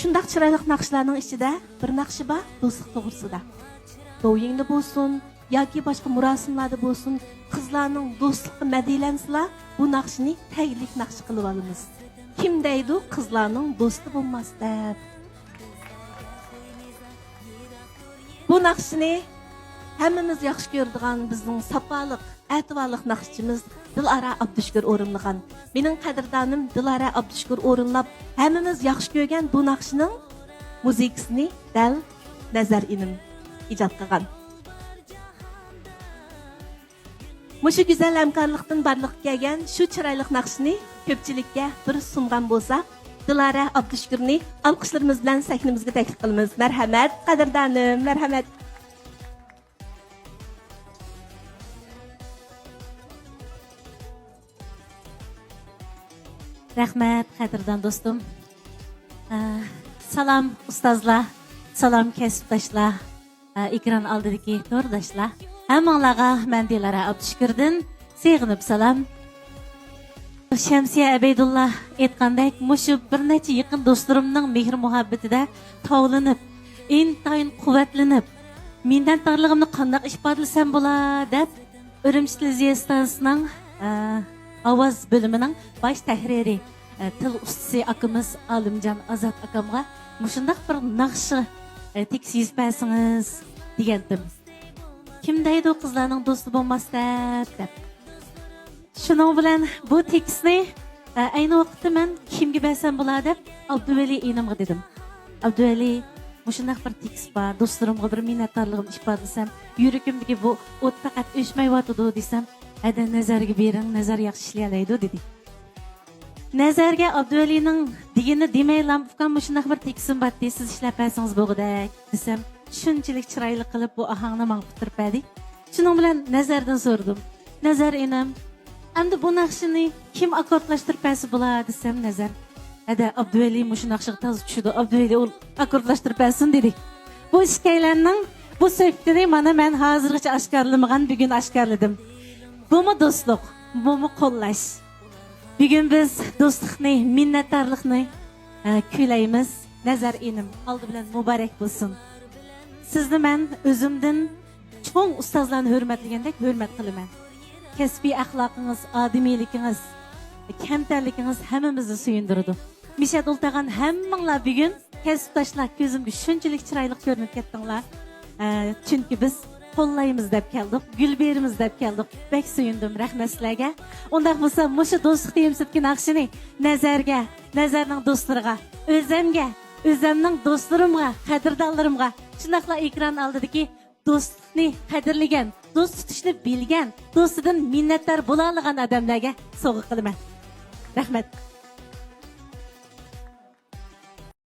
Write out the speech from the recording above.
Şundaq çıraylık naqşlarning ichida bir naqshi bor do'stlik to'g'risida. To'yingda bo'lsin yoki boshqa murosimlarda bo'lsin, qizlarning do'stlikqa madilansizlar, bu naqshni taglik naqshi qilib olamiz. Kim deydi qizlarning do'sti bo'lmas deb. Bu naqshni hammamiz yaxshi ko'radigan bizning safoliq, ativorliq naqshchimiz Dilara Abdushukur o'rinlagan. Mening qadrdonim Dilara Abdushukur o'rinlab, hammamiz yaxshi ko'rgan bu naqshning muzikasini dal Nazar inim ijod qilgan. Mushu go'zal hamkorlikdan barliqqa kelgan shu chiroyli naqshni ko'pchilikka bir sungan bo'lsa, Dilara Abdushukurni alqishlarimiz bilan sahnamizga taklif qilamiz. Marhamat, qadrdonim, marhamat. Rahmat, qadrdan do'stim. Salam ustozlar, salam kasbdoshlar, ekran oldidagi to'rdoshlar. Hammanglarga men Dilara Abdushukurdan seg'inib salam. Shamsiya Abeydullah aytgandek, mushu bir necha yaqin do'stlarimning mehr muhabbatida tovlanib, intayin quvvatlanib, mendan tarlig'imni qanday ifodalasam bo'lar deb Urumchi televiziya stansiyasining ovoz bo'limining bosh tahriri til ustasi akamiz Olimjon Azat akamga mushundaq bir naqshi teksiz bersangiz degandim. Kim deydi qizlarning do'sti bo'lmas deb. Shuning bilan bu tekstni ayni vaqtda men kimga bersam bo'ladi deb Abduvali inamga dedim. Abduvali mushundaq bir tekst bor, do'stlarimga bir minnatdorligimni ifodalasam, yuragimdagi bu o't faqat o'chmayotdi desam, hadi nazarga bering, nazar yaxshi ishlaydi dedi. Nazarga Abduvalining degini demaylam, faqat mushundaq bir teksim bor, siz ishlab bersangiz bo'lg'udak desam, shunchalik chiroyli qilib bu ahangni menga bitirib berdi. Shuning bilan nazardan so'radim. Nazar inam, endi bu naqshini kim akkordlashtirib bersa bo'ladi desam, nazar. Hadi Abduvali mushu naqshga toz tushdi. Abduvali ul akkordlashtirib bersin dedi. Bu ishkaylarning bu suhbatini mana men hozirgacha oshkorlamagan, bugun oshkorladim. Bumi do'stlik, bumi qo'llash. Bugun biz do'stlikni, minnatdorlikni kuylaymiz. Nazar inim, oldi bilan muborak bo'lsin. Sizni men o'zimdan cho'ng ustozlarni hurmatlagandek hurmat qilaman. Kasbiy axloqingiz, odamiyligingiz, kamtarligingiz hammamizni suyundirdi. Misha do'ltagan hammanglar bugun kasbdoshlar ko'zimga shunchalik chiroyli ko'rinib ketdinglar. Chunki biz qo'llaymiz deb keldik, gul beramiz deb keldik. Bek suyundim, rahmat sizlarga. Undaq bo'lsa, mushu do'stlik temsilki naqshini nazarga, nazarning do'stlariga, o'zimga, o'zimning do'stlarimga, qadrdonlarimga, shunaqla ekran oldidagi do'stlikni qadrlagan, do'st tutishni bilgan, do'stidan minnatdor bo'la olgan odamlarga sovg'a qilaman. Rahmat.